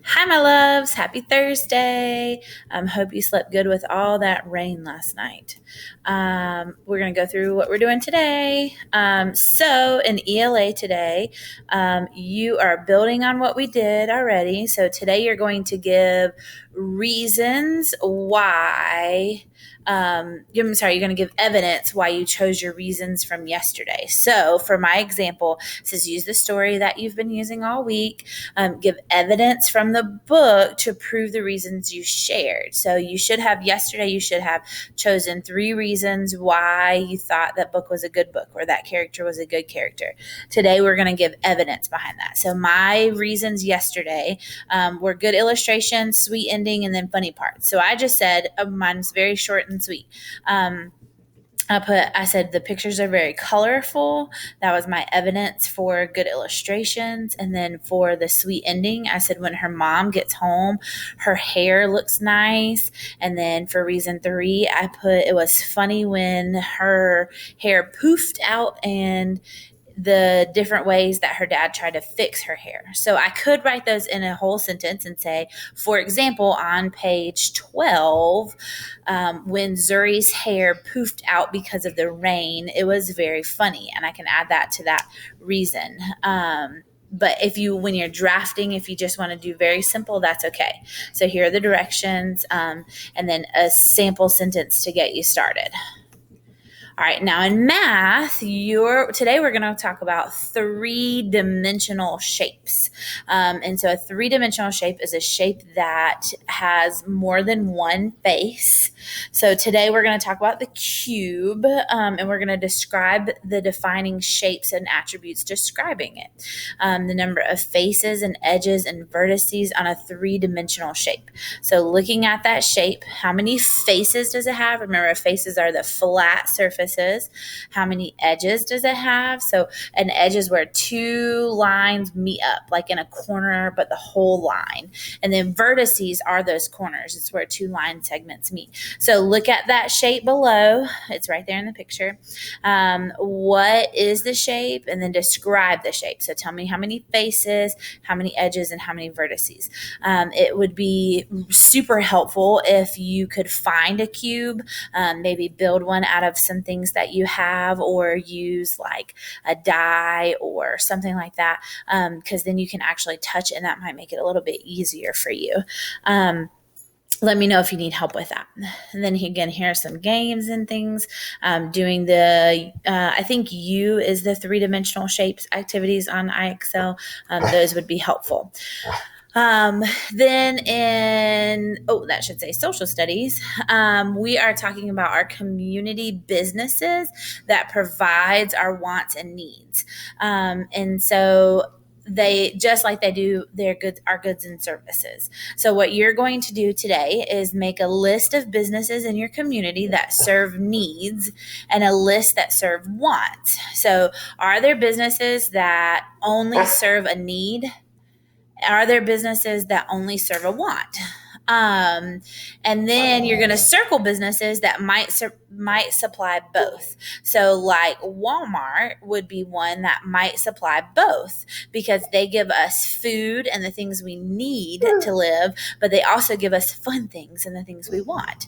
Hi, my loves. Happy Thursday. Hope you slept good with all that rain last night. We're going to go through what we're doing today. So in ELA today, you are building on what we did already. So today you're going to give reasons why. You're going to give evidence why you chose your reasons from yesterday. So for my example, it says use the story that you've been using all week. Give evidence from the book to prove the reasons you shared. So you should have chosen 3 reasons why you thought that book was a good book or that character was a good character. Today we're going to give evidence behind that. So my reasons yesterday were good illustration, sweet ending, and then funny parts. So I just said mine's very short and sweet. I said the pictures are very colorful. That was my evidence for good illustrations. And then for the sweet ending, I said when her mom gets home, her hair looks nice. And then for reason 3, I put it was funny when her hair poofed out and the different ways that her dad tried to fix her hair. So I could write those in a whole sentence and say, for example, on page 12, when Zuri's hair poofed out because of the rain, it was very funny. And I can add that to that reason. But when you're drafting, if you just want to do very simple, that's okay. So here are the directions, and then a sample sentence to get you started. All right, now in math, today we're going to talk about 3-dimensional shapes. And so a 3-dimensional shape is a shape that has more than one face. So today we're going to talk about the cube, and we're going to describe the defining shapes and attributes describing it. The number of faces and edges and vertices on a 3-dimensional shape. So looking at that shape, how many faces does it have? Remember, faces are the flat surfaces. How many edges does it have? So an edge is where 2 lines meet up, like in a corner, but the whole line. And then vertices are those corners. It's where 2 line segments meet. So look at that shape below. It's right there in the picture. What is the shape? And then describe the shape. So tell me how many faces, how many edges, and how many vertices. It would be super helpful if you could find a cube, maybe build one out of some things that you have, or use like a die or something like that, because then you can actually touch it, and that might make it a little bit easier for you. Let me know if you need help with that. And then again, here are some games and things. Doing I think U is the 3-dimensional shapes activities on iExcel. Those would be helpful. Then that should say social studies. We are talking about our community businesses that provides our wants and needs. And so they, just like they do our goods and services. So what you're going to do today is make a list of businesses in your community that serve needs and a list that serve wants. So are there businesses that only serve a need? Are there businesses that only serve a want? And then you're going to circle businesses that might supply both. So like Walmart would be one that might supply both, because they give us food and the things we need to live, but they also give us fun things and the things we want.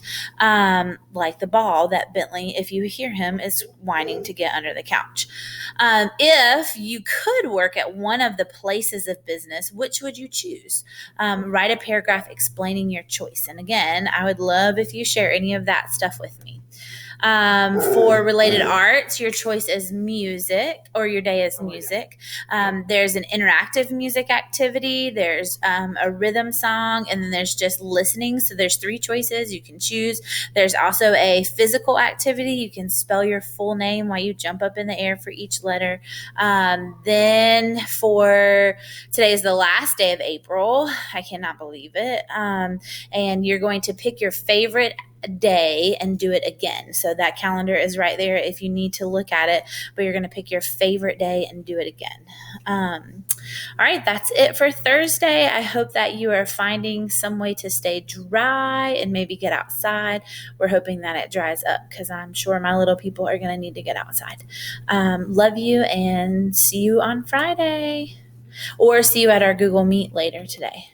Like the ball that Bentley, if you hear him, is whining to get under the couch. If you could work at one of the places of business, which would you choose? Write a paragraph explaining your choice. And again, I would love if you share any of that stuff with me. For related arts, your choice is music, or your day is music. There's an interactive music activity, there's a rhythm song, and then there's just listening. So there's 3 choices you can choose. There's also a physical activity. You can spell your full name while you jump up in the air for each letter. Then for today is the last day of April. I cannot believe it. And you're going to pick your favorite day and do it again. So that calendar is right there if you need to look at it, but you're going to pick your favorite day and do it again. All right, that's it for Thursday. I hope that you are finding some way to stay dry and maybe get outside. We're hoping that it dries up, because I'm sure my little people are going to need to get outside. Love you, and see you on Friday, or see you at our Google Meet later today.